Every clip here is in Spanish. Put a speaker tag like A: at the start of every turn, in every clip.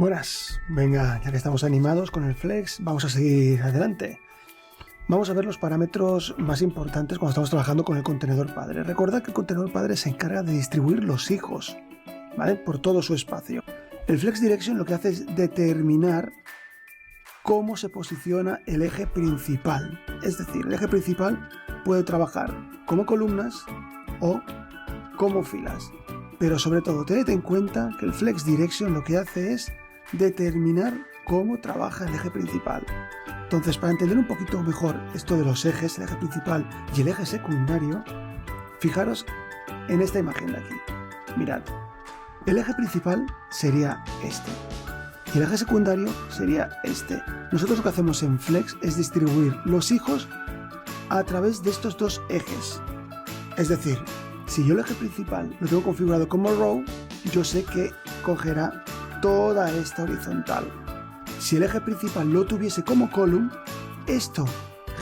A: Buenas, venga, ya que estamos animados con el Flex, vamos a seguir adelante. Vamos a ver los parámetros más importantes cuando estamos trabajando con el contenedor padre. Recordad que el contenedor padre se encarga de distribuir los hijos, ¿vale? Por todo su espacio. El Flex Direction lo que hace es determinar cómo se posiciona el eje principal. Es decir, el eje principal puede trabajar como columnas o como filas. Pero sobre todo, tened en cuenta que el Flex Direction lo que hace es determinar cómo trabaja el eje principal. Entonces, para entender un poquito mejor esto de los ejes, el eje principal y el eje secundario, fijaros en esta imagen de aquí. Mirad, el eje principal sería este y el eje secundario sería este. Nosotros lo que hacemos en Flex es distribuir los hijos a través de estos dos ejes. Es decir, si yo el eje principal lo tengo configurado como row, yo sé que cogerá toda esta horizontal. Si el eje principal lo tuviese como column, esto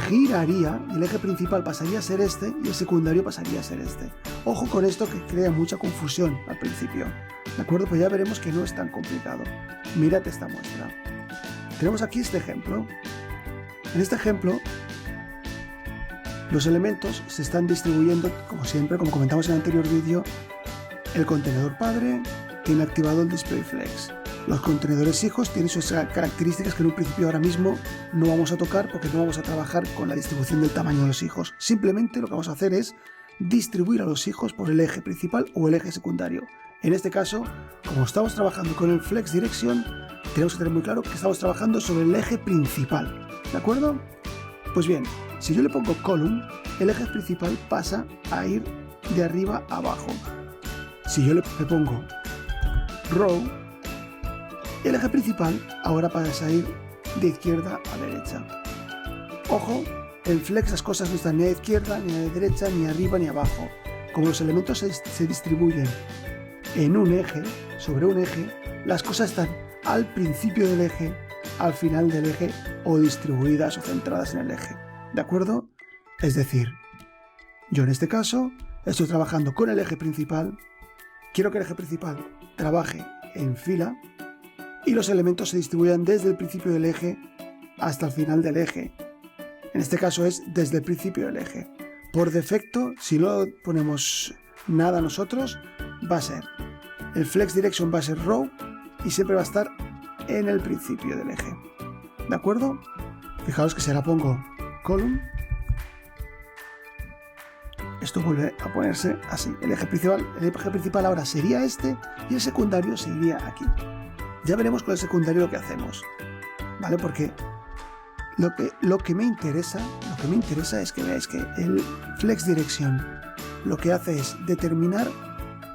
A: giraría y el eje principal pasaría a ser este y el secundario pasaría a ser este. Ojo con esto, que crea mucha confusión al principio. ¿De acuerdo? Pues ya veremos que no es tan complicado. Mírate esta muestra. Tenemos aquí este ejemplo. En este ejemplo, los elementos se están distribuyendo, como siempre, como comentamos en el anterior vídeo. El contenedor padre tiene activado el display flex. Los contenedores hijos tienen sus características que en un principio ahora mismo no vamos a tocar porque no vamos a trabajar con la distribución del tamaño de los hijos. Simplemente lo que vamos a hacer es distribuir a los hijos por el eje principal o el eje secundario. En este caso, como estamos trabajando con el Flex Direction, tenemos que tener muy claro que estamos trabajando sobre el eje principal. ¿De acuerdo? Pues bien, si yo le pongo column, el eje principal pasa a ir de arriba a abajo. Si yo le pongo row, el eje principal ahora pasa a ir de izquierda a derecha. Ojo, en Flex las cosas no están ni a izquierda, ni a derecha, ni arriba, ni abajo. Como los elementos se distribuyen en un eje, sobre un eje, las cosas están al principio del eje, al final del eje o distribuidas o centradas en el eje. ¿De acuerdo? Es decir, yo en este caso estoy trabajando con el eje principal, quiero que el eje principal trabaje en fila y los elementos se distribuyan desde el principio del eje hasta el final del eje. En este caso es desde el principio del eje. Por defecto, si no ponemos nada nosotros, va a ser el Flex Direction va a ser row y siempre va a estar en el principio del eje. ¿De acuerdo? Fijaos que si ahora pongo column, esto vuelve a ponerse así. El eje principal ahora sería este y el secundario seguiría aquí. Ya veremos con el secundario lo que hacemos, ¿vale? Porque lo que me interesa es que veáis que el Flex Direction lo que hace es determinar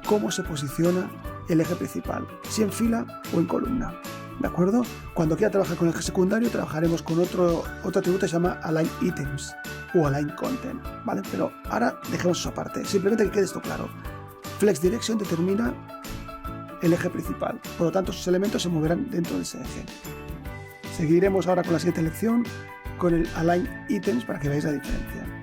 A: cómo se posiciona el eje principal, si en fila o en columna. ¿De acuerdo? Cuando quiera trabajar con el eje secundario, trabajaremos con otro atributo que se llama Align Items o Align Content, ¿vale? Pero ahora dejemos eso aparte, simplemente que quede esto claro. Flex Direction determina el eje principal, por lo tanto sus elementos se moverán dentro de ese eje. Seguiremos ahora con la siguiente lección con el Align Items para que veáis la diferencia.